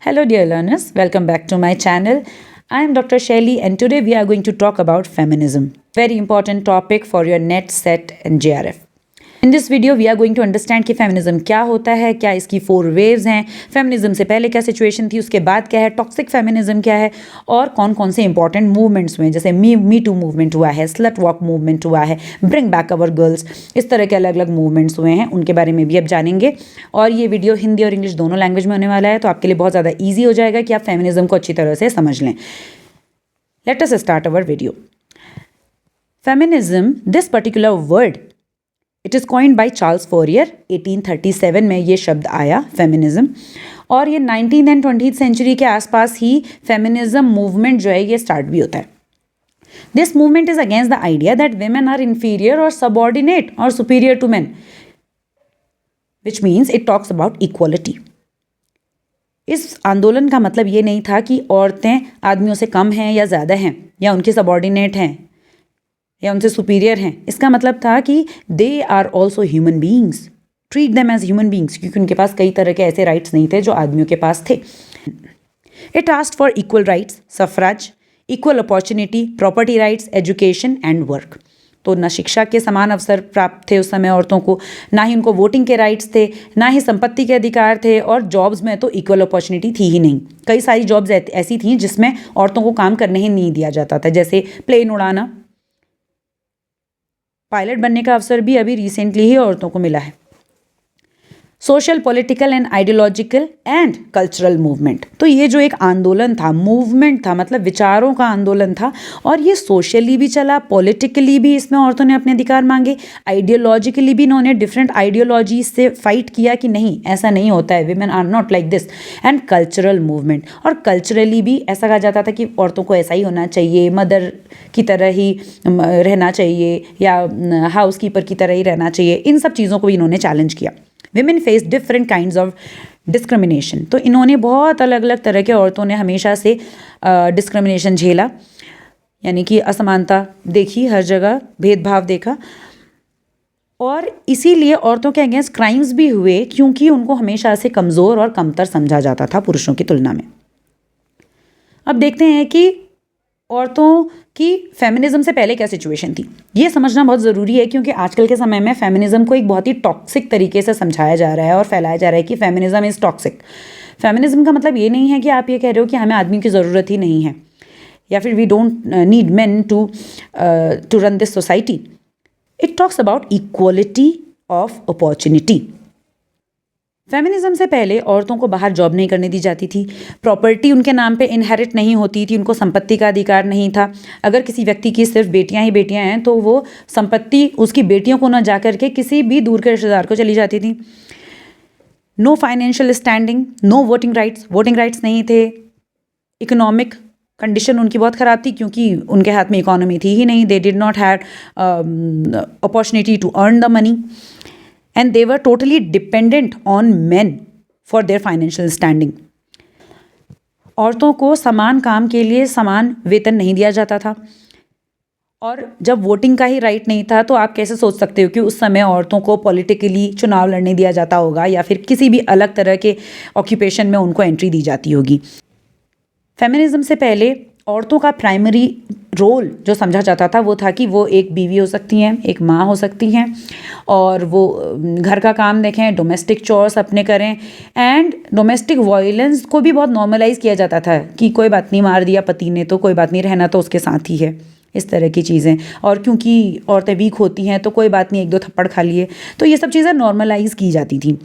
Hello, dear learners. Welcome back to my channel. I am Dr. Shelly, and today we are going to talk about feminism. Very important topic for your NET, SET, and JRF. In this video, we are going to understand कि feminism क्या होता है, क्या इसकी 4 waves हैं, feminism से पहले क्या सिचुएशन थी, उसके बाद क्या है, टॉक्सिक फेमिनिज्म क्या है और कौन कौन से इंपॉर्टेंट मूवमेंट्स हुए, जैसे मी टू मूवमेंट हुआ है, स्लट वॉक मूवमेंट हुआ है, ब्रिंग बैक अवर गर्ल्स, इस तरह के अलग अलग मूवमेंट्स हुए हैं, उनके बारे में भी अब जानेंगे। और ये वीडियो हिंदी और इंग्लिश दोनों लैंग्वेज में होने वाला है, तो आपके लिए बहुत ज़्यादा ईजी हो जाएगा कि आप फेमिनिज्म को अच्छी तरह से समझ लें। Let us start our video. Feminism, this particular word, it is coined by Charles Fourier. 1837 में ये शब्द आया फेमिनिज्म, और ये 19th एंड 20th सेंचुरी के आसपास ही फेमिनिज्म मूवमेंट जो है ये स्टार्ट भी होता है। This movement is against the idea that women are inferior और सबॉर्डिनेट और superior to men, which means it talks about equality. इस आंदोलन का मतलब ये नहीं था कि औरतें आदमियों से कम हैं या ज़्यादा हैं या उनके सबॉर्डिनेट हैं या उनसे सुपीरियर हैं। इसका मतलब था कि they are also human beings, treat them as human beings, क्योंकि उनके पास कई तरह के ऐसे राइट्स नहीं थे जो आदमियों के पास थे। It asked for equal rights, suffrage, equal opportunity, property rights, education and work. तो ना शिक्षा के समान अवसर प्राप्त थे उस समय औरतों को, ना ही उनको वोटिंग के राइट्स थे, ना ही संपत्ति के अधिकार थे, और जॉब्स में तो इक्वल अपॉर्चुनिटी थी ही नहीं। कई सारी जॉब्स ऐसी थी जिसमें औरतों को काम करने ही नहीं दिया जाता था, जैसे प्लेन उड़ाना, पायलट बनने का अवसर भी अभी रिसेंटली ही औरतों को मिला है। Social, political and ideological and cultural movement. तो ये जो एक आंदोलन था, मूवमेंट था, मतलब विचारों का आंदोलन था, और ये सोशली भी चला, पॉलिटिकली भी इसमें औरतों ने अपने अधिकार मांगे, आइडियोलॉजिकली भी इन्होंने डिफरेंट आइडियोलॉजी से फाइट किया कि नहीं ऐसा नहीं होता है, women are not like this, and cultural movement. और कल्चरली भी ऐसा कहा जाता था कि औरतों को ऐसा ही होना चाहिए, मदर की तरह ही रहना चाहिए या हाउस कीपर की तरह ही रहना चाहिए। इन सब चीज़ों को भी इन्होंने चैलेंज किया। Women face different kinds of discrimination. तो इन्होंने बहुत अलग अलग तरह के, औरतों ने हमेशा से डिस्क्रिमिनेशन झेला, यानी कि असमानता देखी, हर जगह भेदभाव देखा, और इसीलिए औरतों के अगेंस्ट क्राइम्स भी हुए, क्योंकि उनको हमेशा से कमज़ोर और कमतर समझा जाता था पुरुषों की तुलना में। अब देखते हैं कि औरतों की फेमिनिज्म से पहले क्या सिचुएशन थी। ये समझना बहुत ज़रूरी है, क्योंकि आजकल के समय में फेमिनिज्म को एक बहुत ही टॉक्सिक तरीके से समझाया जा रहा है और फैलाया जा रहा है कि फेमिनिज्म इज़ टॉक्सिक। फेमिनिज्म का मतलब ये नहीं है कि आप ये कह रहे हो कि हमें आदमी की ज़रूरत ही नहीं है, या फिर we don't need men to run this society. It talks about equality of opportunity. Feminism से पहले औरतों को बाहर जॉब नहीं करने दी जाती थी, प्रॉपर्टी उनके नाम पे इनहेरिट नहीं होती थी, उनको संपत्ति का अधिकार नहीं था। अगर किसी व्यक्ति की सिर्फ बेटियां ही बेटियां हैं तो वो संपत्ति उसकी बेटियों को न जा करके किसी भी दूर के रिश्तेदार को चली जाती थी। No financial standing, no voting rights नहीं थे। इकोनॉमिक कंडीशन उनकी बहुत ख़राब थी, क्योंकि उनके हाथ में इकोनॉमी थी ही नहीं। They did not have opportunity to earn the money, and they were totally dependent on men for their financial standing. औरतों को समान काम के लिए समान वेतन नहीं दिया जाता था, और जब वोटिंग का ही राइट नहीं था तो आप कैसे सोच सकते हो कि उस समय औरतों को पॉलिटिकली चुनाव लड़ने दिया जाता होगा, या फिर किसी भी अलग तरह के ऑक्यूपेशन में उनको एंट्री दी जाती होगी। फेमिनिज्म से पहले औरतों का प्राइमरी रोल जो समझा जाता था वो था कि वो एक बीवी हो सकती हैं, एक माँ हो सकती हैं, और वो घर का काम देखें, डोमेस्टिक चोर्स अपने करें, एंड डोमेस्टिक वायलेंस को भी बहुत नॉर्मलाइज किया जाता था कि कोई बात नहीं, मार दिया पति ने तो कोई बात नहीं, रहना तो उसके साथ ही है, इस तरह की चीज़ें। और क्योंकि औरतें वीक होती हैं तो कोई बात नहीं, 1-2 थप्पड़ खा लिए, तो ये सब चीज़ें नॉर्मलाइज की जाती थी।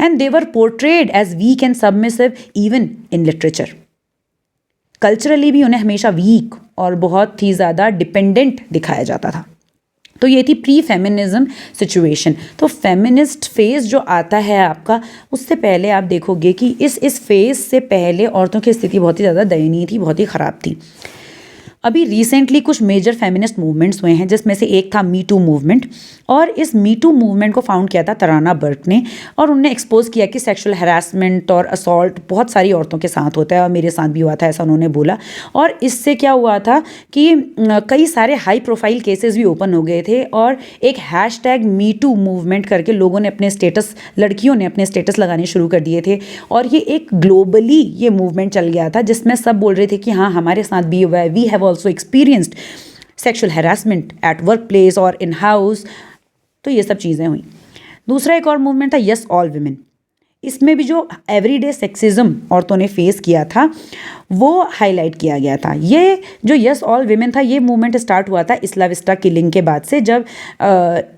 And they were portrayed as weak and submissive even in literature. Culturally भी उन्हें हमेशा वीक और बहुत ही ज़्यादा डिपेंडेंट दिखाया जाता था। तो ये थी प्री फेमिनिज्म सिचुएशन। तो फेमिनिस्ट फेज जो आता है आपका, उससे पहले आप देखोगे कि इस फेज से पहले औरतों की स्थिति बहुत ही ज़्यादा दयनीय थी, बहुत ही ख़राब थी। अभी रिसेंटली कुछ मेजर फेमिनिस्ट मूवमेंट्स हुए हैं, जिसमें से एक था मी टू मूवमेंट। और इस मी टू मूवमेंट को फाउंड किया था तराना बर्क ने, और उनने एक्सपोज किया कि सेक्सुअल हरासमेंट और असॉल्ट बहुत सारी औरतों के साथ होता है, और मेरे साथ भी हुआ था, ऐसा उन्होंने बोला। और इससे क्या हुआ था कि कई सारे हाई प्रोफाइल केसेस भी ओपन हो गए थे, और एक हैशटैग मी टू मूवमेंट करके लोगों ने अपने स्टेटस, लड़कियों ने अपने स्टेटस लगाने शुरू कर दिए थे। और ये एक ग्लोबली ये मूवमेंट चल गया था, जिसमें सब बोल रहे थे कि हाँ, हमारे साथ भी हुआ है, we have also experienced sexual harassment at work place और इन हाउस। तो ये सब चीज़ें हुई। दूसरा एक और मूवमेंट था यस ऑल विमेन। इसमें भी जो एवरीडे सेक्सिज्म औरतों ने फेस किया था वो हाईलाइट किया गया था। ये जो यस ऑल विमेन था, ये मूवमेंट स्टार्ट हुआ था इस्ला विस्टा किलिंग के बाद से, जब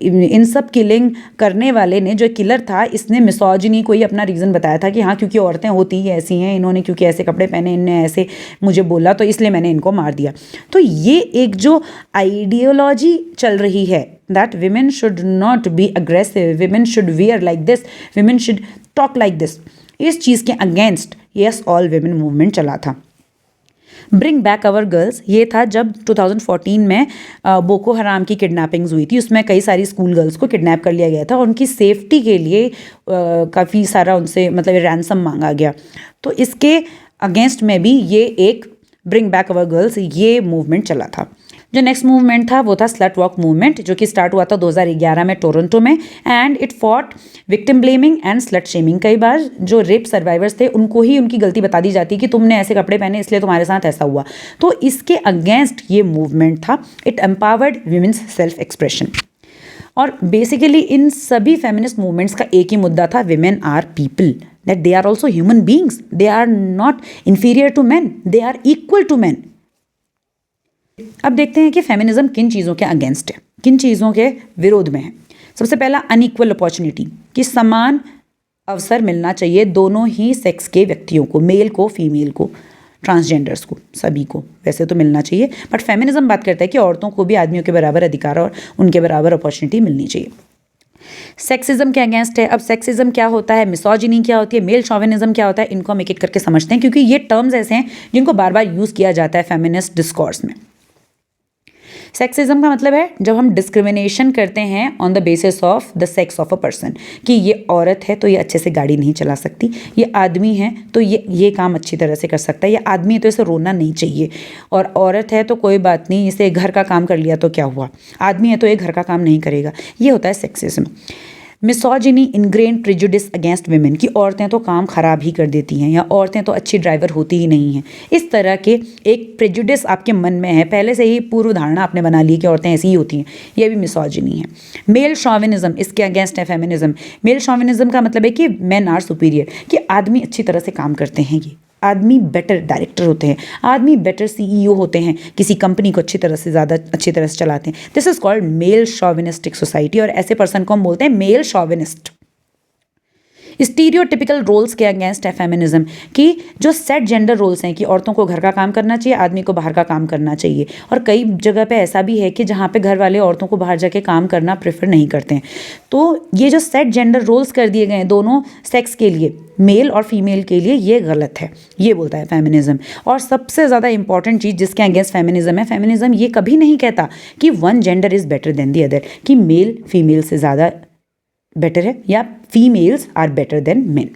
इन सब किलिंग करने वाले ने, जो किलर था, इसने मिसोजिनी को ही अपना रीज़न बताया था कि हाँ, क्योंकि औरतें होती ही ऐसी हैं, इन्होंने क्योंकि ऐसे कपड़े पहने, इनने ऐसे मुझे बोला, तो इसलिए मैंने इनको मार दिया। तो ये एक जो आइडियोलॉजी चल रही है, that women should not be aggressive, women should wear like this, women should talk like this, इस चीज़ के against yes all women movement चला था। ब्रिंग बैक आवर गर्ल्स, ये था जब 2014 में बोको हराम की किडनैपिंग्स हुई थी। उसमें कई सारी स्कूल गर्ल्स को किडनैप कर लिया गया था, और उनकी सेफ्टी के लिए काफ़ी सारा उनसे मतलब रैंसम मांगा गया। तो इसके अगेंस्ट में भी ये एक ब्रिंग बैक आवर गर्ल्स ये मूवमेंट चला था। जो नेक्स्ट मूवमेंट था वो था स्लट वॉक मूवमेंट, जो कि स्टार्ट हुआ था 2011 में टोरंटो में, and it fought victim blaming and slut shaming. कई बार जो रेप सर्वाइवर्स थे उनको ही उनकी गलती बता दी जाती कि तुमने ऐसे कपड़े पहने इसलिए तुम्हारे साथ ऐसा हुआ। तो इसके अगेंस्ट ये मूवमेंट था। It empowered women's self expression. और बेसिकली इन सभी फेमिनिस्ट मूवमेंट्स का एक ही मुद्दा था, women are people, that they are also human beings, they are not inferior to man, they are equal to man. अब देखते हैं कि फेमिनिज्म किन चीज़ों के अगेंस्ट है, किन चीज़ों के विरोध में है। सबसे पहला अनइक्वल अपॉर्चुनिटी, कि समान अवसर मिलना चाहिए दोनों ही सेक्स के व्यक्तियों को, मेल को, फीमेल को, ट्रांसजेंडर्स को, सभी को वैसे तो मिलना चाहिए। बट फेमिनिज्म बात करता है कि औरतों को भी आदमियों के बराबर अधिकार और उनके बराबर अपॉर्चुनिटी मिलनी चाहिए। सेक्सिज्म के अगेंस्ट है। अब सेक्सिज्म क्या होता है, मिसोजिनी क्या होती है, मेल शॉविनिज्म क्या होता है, इनको हम एक एक करके समझते हैं, क्योंकि ये टर्म्स ऐसे हैं जिनको बार बार यूज़ किया जाता है फेमिनिस्ट डिस्कोर्स में। सेक्सिज्म का मतलब है जब हम डिस्क्रिमिनेशन करते हैं on the basis of the sex of a person, कि ये औरत है तो ये अच्छे से गाड़ी नहीं चला सकती, ये आदमी है तो ये काम अच्छी तरह से कर सकता है, ये आदमी है तो इसे रोना नहीं चाहिए, और औरत है तो कोई बात नहीं, इसे घर का काम कर लिया तो क्या हुआ, आदमी है तो ये घर का काम नहीं करेगा। ये होता है sexism. Misogyny, ingrained prejudice against women, कि औरतें तो काम खराब ही कर देती हैं, या औरतें तो अच्छी ड्राइवर होती ही नहीं हैं। इस तरह के एक प्रेजुडिस आपके मन में है, पहले से ही पूर्व धारणा आपने बना ली कि औरतें ऐसी ही होती हैं, यह भी मिसोजिनी है। मेल शॉविनिज्म, इसके अगेंस्ट है फेमिनिज्म। मेल शॉविनिज्म का मतलब है कि मेन आर सुपीरियर, कि आदमी अच्छी तरह से काम करते हैं, ये आदमी बेटर डायरेक्टर होते हैं, आदमी बेटर सीईओ होते हैं, किसी कंपनी को अच्छी तरह से ज़्यादा अच्छी तरह से चलाते हैं। This is called male chauvinistic society, और ऐसे पर्सन को हम बोलते हैं मेल शॉविनिस्ट। स्टीरियोटिपिकल रोल्स के अगेंस्ट है फेमिनिज्म, कि जो सेट जेंडर रोल्स हैं कि औरतों को घर का काम करना चाहिए, आदमी को बाहर का काम करना चाहिए। और कई जगह पे ऐसा भी है कि जहाँ पे घर वाले औरतों को बाहर जाके काम करना प्रेफर नहीं करते हैं। तो ये जो सेट जेंडर रोल्स कर दिए गए हैं दोनों सेक्स के लिए, मेल और फीमेल के लिए, ये गलत है, ये बोलता है फेमिनिज्म। और सबसे ज़्यादा इंपॉर्टेंट चीज़ जिसके अगेंस्ट फेमिनिज्म है, फेमिनिज्म ये कभी नहीं कहता कि one gender is better than the other, कि मेल फीमेल से ज़्यादा बेटर है या females are better than men.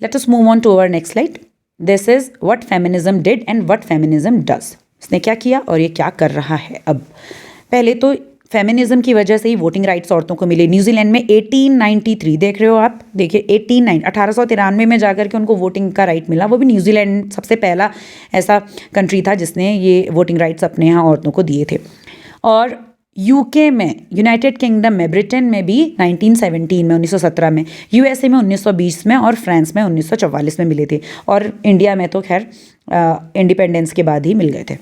Let us move on to our next slide. This is what feminism did and what feminism does. इसने क्या किया और ये क्या कर रहा है। अब पहले तो फेमिनिज्म की वजह से ही वोटिंग राइट्स औरतों को मिले। न्यूजीलैंड में 1893, देख रहे हो आप, देखिए 1893 में जाकर के उनको वोटिंग का राइट मिला। वो भी न्यूजीलैंड सबसे पहला ऐसा कंट्री था जिसने ये वोटिंग राइट्स अपने यहाँ औरतों को दिए थे। और यूके में, यूनाइटेड किंगडम में, ब्रिटेन में भी 1917 में, 1917 में, यूएसए में 1920 में और फ्रांस में 1944 में मिले थे। और इंडिया में तो खैर इंडिपेंडेंस के बाद ही मिल गए थे।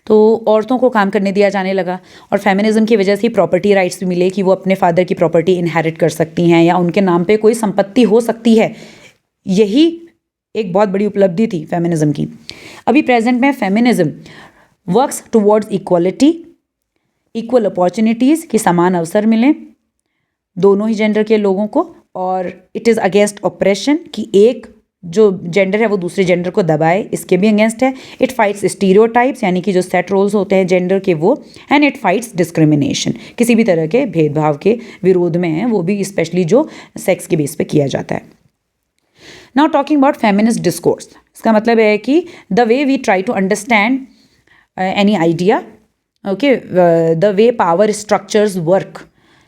तो औरतों को काम करने दिया जाने लगा, और फेमिनिज्म की वजह से प्रॉपर्टी राइट्स भी मिले कि वो अपने फादर की प्रॉपर्टी इनहेरिट कर सकती हैं या उनके नाम पे कोई संपत्ति हो सकती है। यही एक बहुत बड़ी उपलब्धि थी फेमिनिज्म की। अभी प्रेजेंट में feminism works towards equality, equal opportunities, कि समान अवसर मिलें दोनों ही जेंडर के लोगों को, और इट इज़ अगेंस्ट ऑपरेशन, कि एक जो जेंडर है वो दूसरे जेंडर को दबाए, इसके भी अगेंस्ट है। इट फाइट्स स्टीरियोटाइप्स, यानी कि जो सेट रोल्स होते हैं जेंडर के वो। एंड इट फाइट्स डिस्क्रिमिनेशन, किसी भी तरह के भेदभाव के विरोध में है, वो भी स्पेशली जो सेक्स के बेस पे किया जाता है। Now talking about feminist discourse, इसका मतलब है कि the way we try to understand any idea, okay, the way power structures work,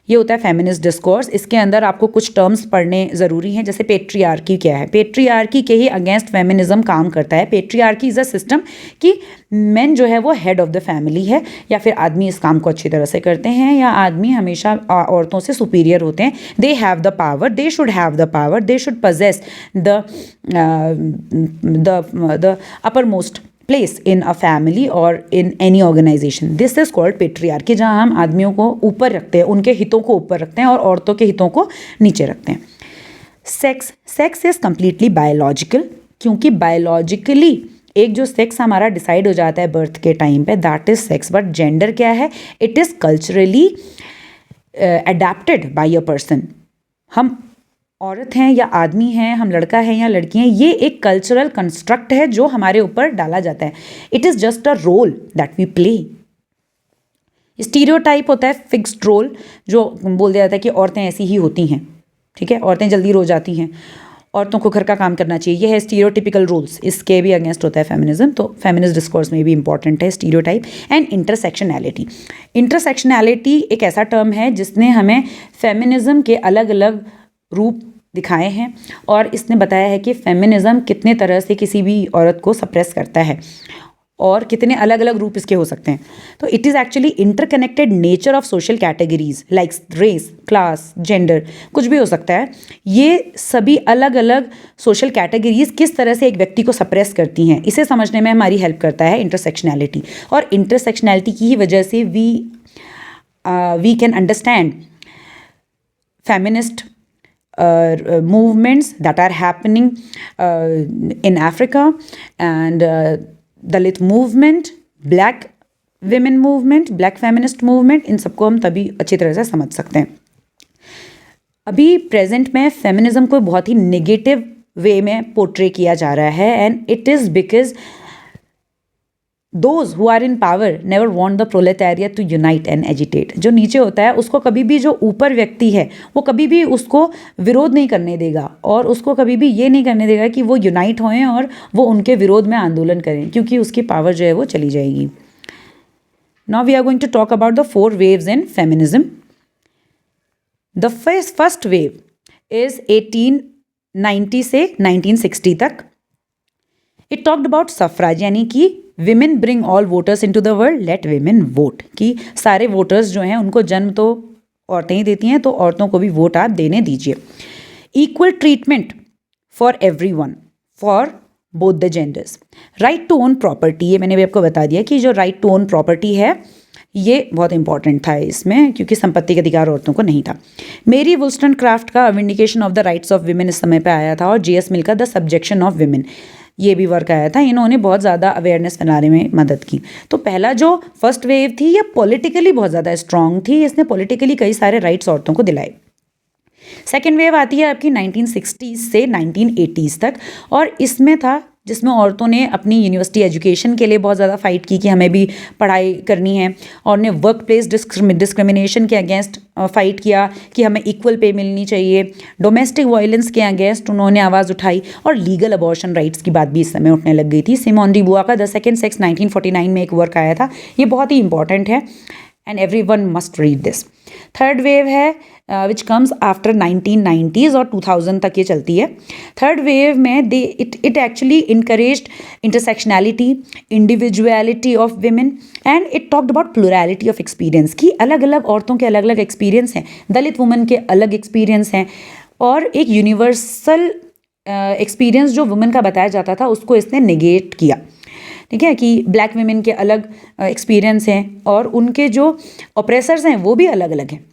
ये होता है फेमिनिस्ट डिस्कोर्स। इसके अंदर आपको कुछ टर्म्स पढ़ने ज़रूरी हैं, जैसे पेट्रियार्की क्या है। पेट्रियार्की के ही अगेंस्ट फेमिनिज्म काम करता है। पेट्रियार्की इज़ अ सिस्टम कि मेन जो है वो हेड ऑफ द फैमिली है, या फिर आदमी इस काम को अच्छी तरह से करते हैं, या आदमी हमेशा औरतों से सुपीरियर होते हैं। They have the power, they should have the power, they should possess the uppermost place in a family और in any organisation. This is called patriarchy, जहाँ हम आदमियों को ऊपर रखते हैं, उनके हितों को ऊपर रखते हैं और औरतों के हितों को नीचे रखते हैं। सेक्स इज कंप्लीटली बायोलॉजिकल, क्योंकि बायोलॉजिकली एक जो सेक्स हमारा डिसाइड हो जाता है बर्थ के टाइम पे, that is sex. But gender क्या है? It is culturally adapted by a person. हम औरत हैं या आदमी हैं, हम लड़का है या लड़की हैं, ये एक कल्चरल कंस्ट्रक्ट है जो हमारे ऊपर डाला जाता है। It is just a role that we play. Stereotype होता है फिक्स्ड रोल, जो बोल दिया जाता है कि औरतें ऐसी ही होती हैं, ठीक है, औरतें जल्दी रो जाती हैं, औरतों को घर का काम करना चाहिए, ये है स्टीरियोटिपिकल रूल्स। इसके भी अगेंस्ट होता है फेमिनिज्म। तो फेमिनिस्ट डिस्कोर्स में भी इंपॉर्टेंट है स्टीरियोटाइप। And intersectionality. इंटरसेक्शनैलिटी एक ऐसा टर्म है जिसने हमें फेमिनिज्म के अलग अलग रूप दिखाए हैं, और इसने बताया है कि फेमिनिज्म कितने तरह से किसी भी औरत को सप्रेस करता है और कितने अलग अलग रूप इसके हो सकते हैं। तो it is actually interconnected nature of social categories like race, class, gender, कुछ भी हो सकता है। ये सभी अलग अलग सोशल कैटेगरीज किस तरह से एक व्यक्ति को सप्रेस करती हैं, इसे समझने में हमारी हेल्प करता है इंटरसेक्शनैलिटी। और इंटरसेक्शनैलिटी की ही वजह से we can understand feminist movements that are happening in Africa, and Dalit movement, black women movement, black feminist movement, इन सबको हम तभी अच्छी तरह से समझ सकते हैं। अभी प्रेजेंट में फेमिनिज्म को बहुत ही नेगेटिव वे में पोर्ट्रे किया जा रहा है, and it is because Those who are in power never want the proletariat to unite and agitate. जो नीचे होता है उसको कभी भी, जो ऊपर व्यक्ति है वो कभी भी उसको विरोध नहीं करने देगा, और उसको कभी भी ये नहीं करने देगा कि वो यूनाइट होएं और वो उनके विरोध में आंदोलन करें, क्योंकि उसकी पावर जो है वो चली जाएगी। Now we are going to talk about the 4 waves in feminism. The first wave is 1890 से 1960 तक। It talked about suffrage, यानी कि women bring all voters into the world, let women vote, कि सारे वोटर्स जो हैं उनको जन्म तो औरतें ही देती हैं, तो औरतों को भी वोट आप देने दीजिए। Equal treatment for everyone, for both the genders. Right to own property, ये मैंने भी आपको बता दिया कि जो राइट टू ओन प्रॉपर्टी है ये बहुत इंपॉर्टेंट था इसमें, क्योंकि संपत्ति का अधिकार औरतों को नहीं था। मेरी वुलस्टनक्राफ्ट का vindication of the rights of women इस समय पे आया था, और J.S. मिल का द सब्जेक्शन ऑफ विमेन, ये भी वर्क आया था। इन्होंने बहुत ज़्यादा अवेयरनेस फैलाने में मदद की। तो पहला जो फर्स्ट वेव थी ये पॉलिटिकली बहुत ज़्यादा स्ट्रांग थी, इसने पॉलिटिकली कई सारे राइट्स औरतों को दिलाए। सेकेंड वेव आती है आपकी 1960s से 1980s तक, और इसमें था जिसमें औरतों ने अपनी यूनिवर्सिटी एजुकेशन के लिए बहुत ज़्यादा फाइट की कि हमें भी पढ़ाई करनी है, और ने वर्क प्लेस डिस्क्रिमिनेशन के अगेंस्ट फाइट किया कि हमें इक्वल पे मिलनी चाहिए। डोमेस्टिक वायलेंस के अगेंस्ट उन्होंने आवाज़ उठाई, और लीगल अबॉर्शन राइट्स की बात भी इस समय उठने लग गई थी। सिमोन डी बुआ का द सेकेंड सेक्स 1949 में एक वर्क आया था, ये बहुत ही इंपॉर्टेंट है, and every one must read this. Third wave है विच कम्स आफ्टर 1990s और 2000 तक ये चलती है। थर्ड वेव में it actually encouraged intersectionality, individuality of women, and it talked about plurality of experience, कि अलग अलग औरतों के अलग अलग एक्सपीरियंस हैं, दलित वुमेन के अलग एक्सपीरियंस हैं, और एक यूनिवर्सल एक्सपीरियंस जो वुमेन का बताया जाता था उसको इसने नेगेट किया। ठीक है, कि ब्लैक वुमेन के अलग एक्सपीरियंस हैं और उनके जो ऑपरेसर्स हैं वो भी अलग अलग हैं।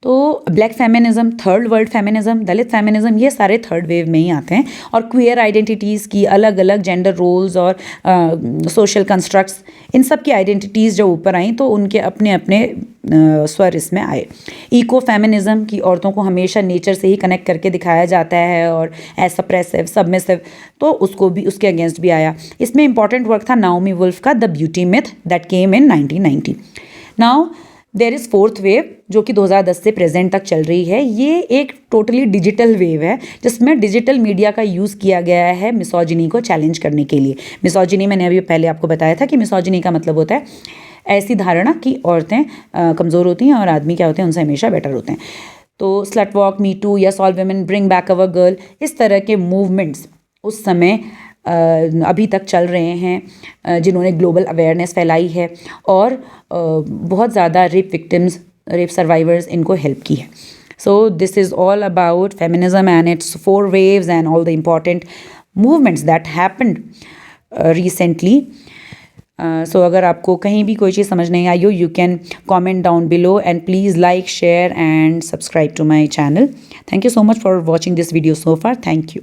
तो black feminism, third world feminism, Dalit feminism, ये सारे थर्ड वेव में ही आते हैं। और क्वियर आइडेंटिटीज़ की अलग अलग जेंडर रोल्स और सोशल कंस्ट्रक्ट्स, इन सब की आइडेंटिटीज़ जो ऊपर आई तो उनके अपने अपने स्वर इसमें आए। इको फेमिनिज्म की औरतों को हमेशा नेचर से ही कनेक्ट करके दिखाया जाता है और एज सप्रेसिव, सबमिसिव, तो उसको भी, उसके अगेंस्ट भी आया। इसमें इंपॉर्टेंट वर्क था नाओमी वुल्फ का the beauty myth that came in 1990। Now there is fourth wave जो कि 2010 से प्रेजेंट तक चल रही है। ये एक टोटली डिजिटल वेव है जिसमें डिजिटल मीडिया का यूज़ किया गया है मिसोजिनी को चैलेंज करने के लिए। मिसोजिनी मैंने अभी पहले आपको बताया था कि मिसोजिनी का मतलब होता है ऐसी धारणा कि औरतें कमज़ोर होती हैं और आदमी क्या होते हैं, उनसे हमेशा बेटर होते हैं। तो स्लट वॉक, मी टू या solve women, bring back our girl, इस तरह के मूवमेंट्स उस समय अभी तक चल रहे हैं जिन्होंने ग्लोबल अवेयरनेस फैलाई है और बहुत ज़्यादा रेप विक्टिम्स, रेप सर्वाइवर्स इनको हेल्प की है। So this is all about feminism and its 4 waves and all the important movements that happened recently. सो अगर आपको कहीं भी कोई चीज़ समझ नहीं आई हो, you can comment down below and please like, share and subscribe to my channel. Thank you so much for watching this video so far. Thank you.